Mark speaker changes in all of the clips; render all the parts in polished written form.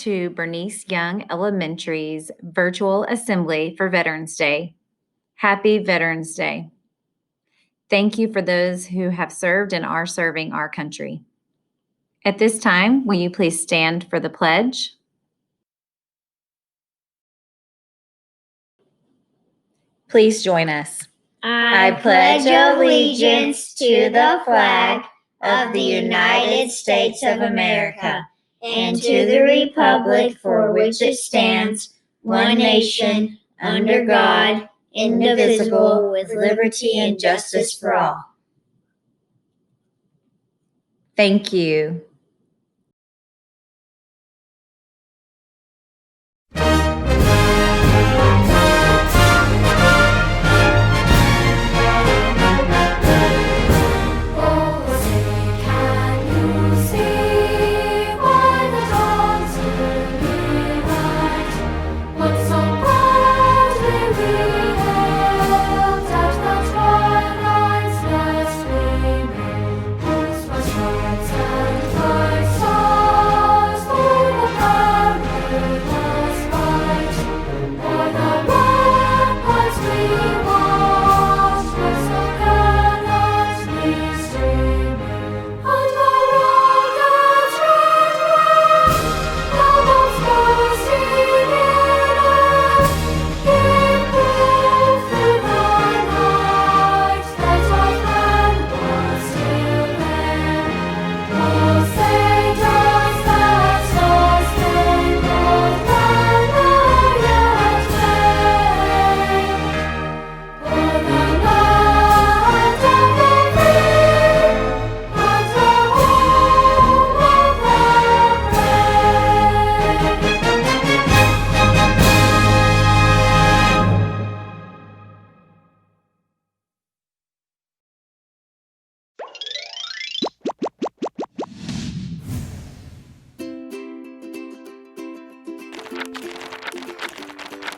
Speaker 1: to Bernice Young Elementary's virtual assembly for Veterans Day. Happy Veterans Day. Thank you for those who have served and are serving our country. At this time, will you please stand for the pledge? Please join us.
Speaker 2: I pledge allegiance to the flag of the United States of America and to the republic for which it stands, one nation, under God, indivisible, with liberty and justice for all.
Speaker 1: Thank you.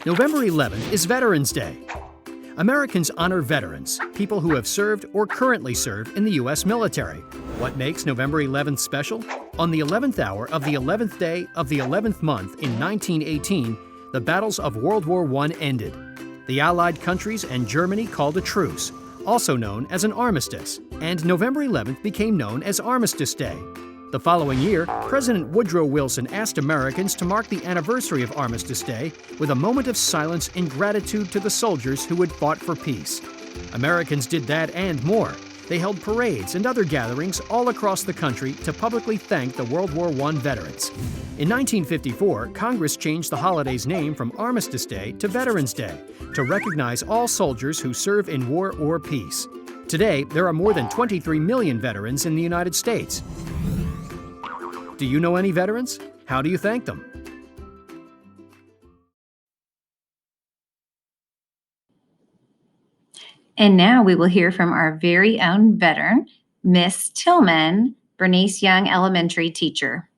Speaker 3: November 11th is Veterans Day. Americans honor veterans, people who have served or currently serve in the U.S. military. What makes November 11th special? On the 11th hour of the 11th day of the 11th month in 1918, the battles of World War I ended. The Allied countries and Germany called a truce, also known as an armistice, and November 11th became known as Armistice Day. The following year, President Woodrow Wilson asked Americans to mark the anniversary of Armistice Day with a moment of silence in gratitude to the soldiers who had fought for peace. Americans did that and more. They held parades and other gatherings all across the country to publicly thank the World War I veterans. In 1954, Congress changed the holiday's name from Armistice Day to Veterans Day to recognize all soldiers who serve in war or peace. Today, there are more than 23 million veterans in the United States. Do you know any veterans? How do you thank them?
Speaker 1: And now we will hear from our very own veteran, Miss Tillman, Bernice Young Elementary teacher.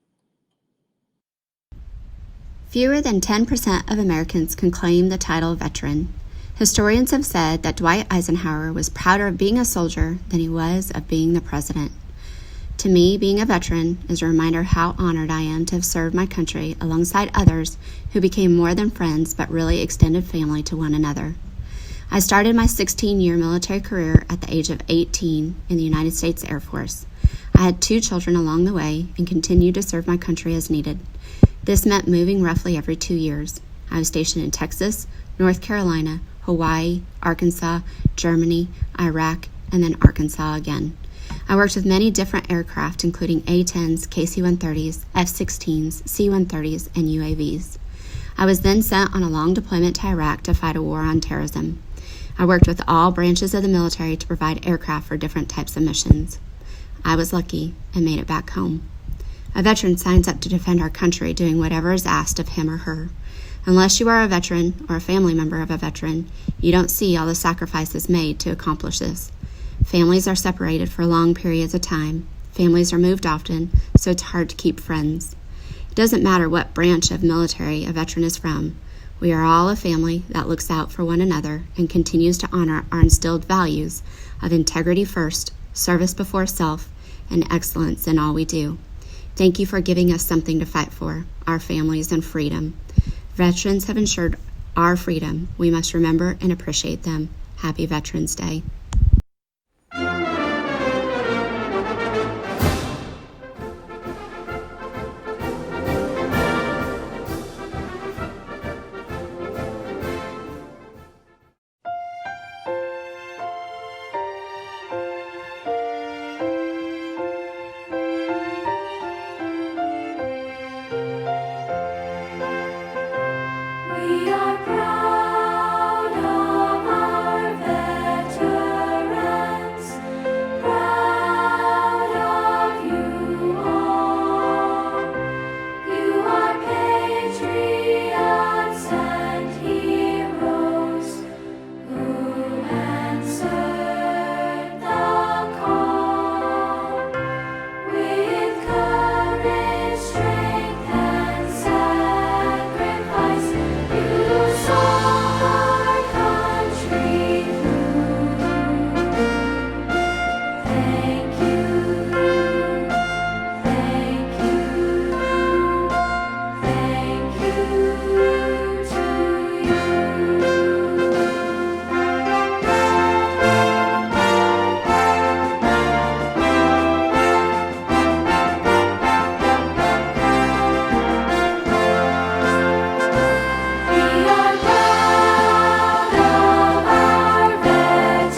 Speaker 4: Fewer than 10% of Americans can claim the title veteran. Historians have said that Dwight Eisenhower was prouder of being a soldier than he was of being the president. To me, being a veteran is a reminder how honored I am to have served my country alongside others who became more than friends but really extended family to one another. I started my 16-year military career at the age of 18 in the United States Air Force. I had 2 children along the way and continued to serve my country as needed. This meant moving roughly every 2 years. I was stationed in Texas, North Carolina, Hawaii, Arkansas, Germany, Iraq, and then Arkansas again. I worked with many different aircraft, including A-10s, KC-130s, F-16s, C-130s, and UAVs. I was then sent on a long deployment to Iraq to fight a war on terrorism. I worked with all branches of the military to provide aircraft for different types of missions. I was lucky and made it back home. A veteran signs up to defend our country doing whatever is asked of him or her. Unless you are a veteran or a family member of a veteran, you don't see all the sacrifices made to accomplish this. Families are separated for long periods of time. Families are moved often, so it's hard to keep friends. It doesn't matter what branch of military a veteran is from. We are all a family that looks out for one another and continues to honor our instilled values of integrity first, service before self, and excellence in all we do. Thank you for giving us something to fight for, our families and freedom. Veterans have ensured our freedom. We must remember and appreciate them. Happy Veterans Day.
Speaker 2: We are proud of our veterans, proud of you all. You are patriots and heroes who answered the call. With courage, strength, and sacrifice, you saw our country through. Thank you, thank you, thank you to you. We are proud of our veterans,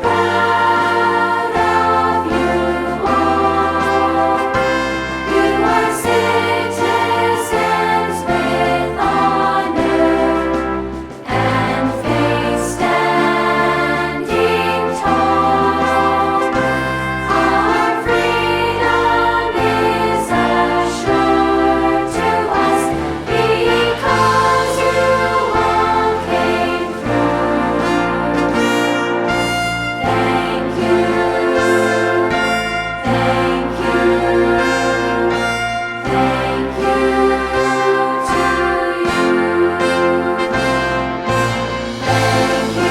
Speaker 2: proud of you all. You are citizens with honor and faith standing tall. Our freedom is assured to us because you all came through. Thank you, thank you, thank you to you. Thank you,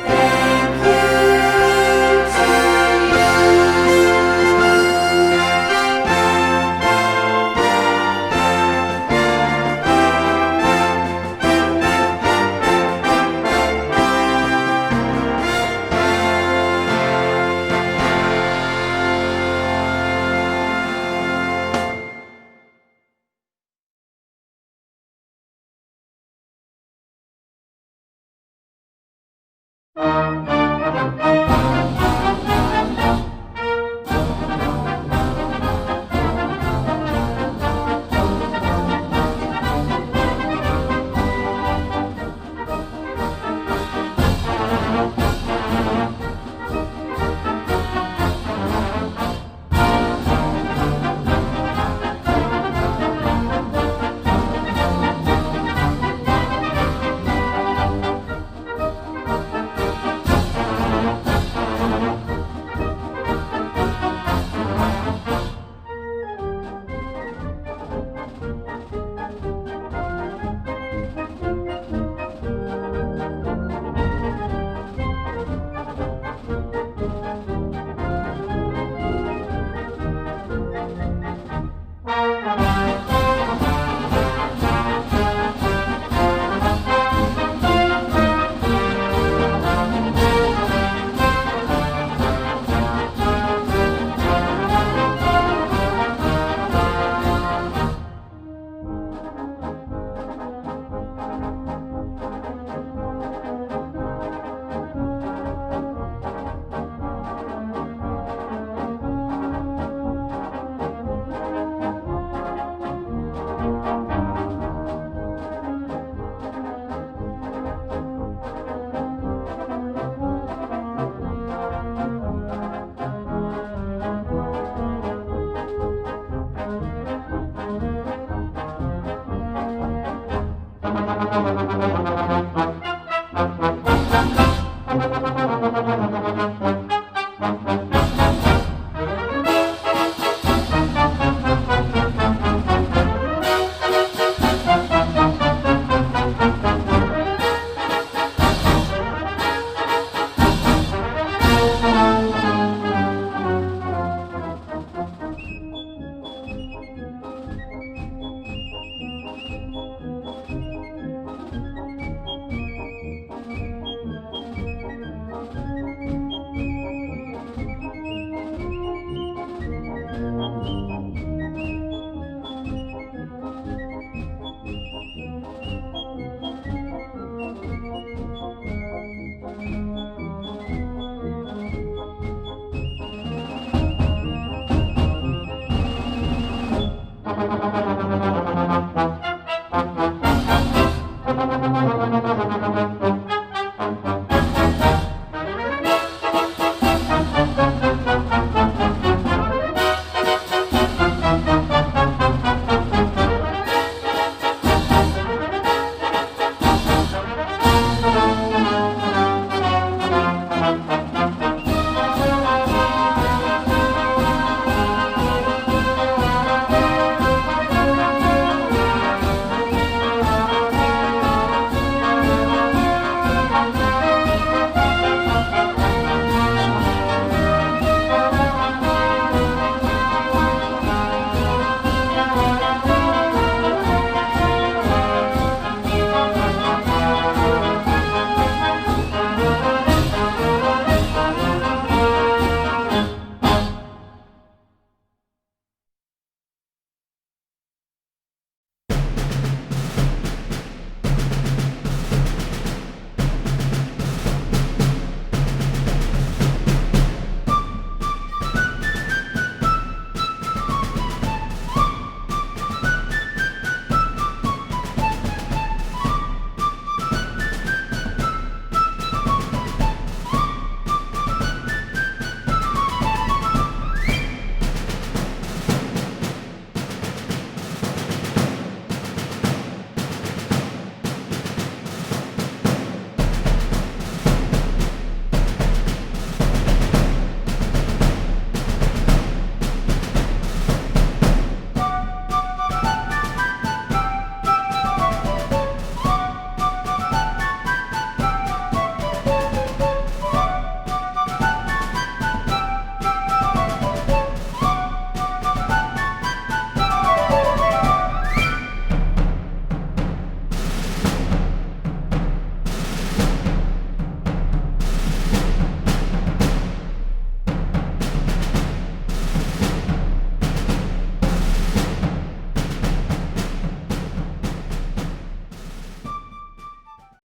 Speaker 2: thank you to you. Bye.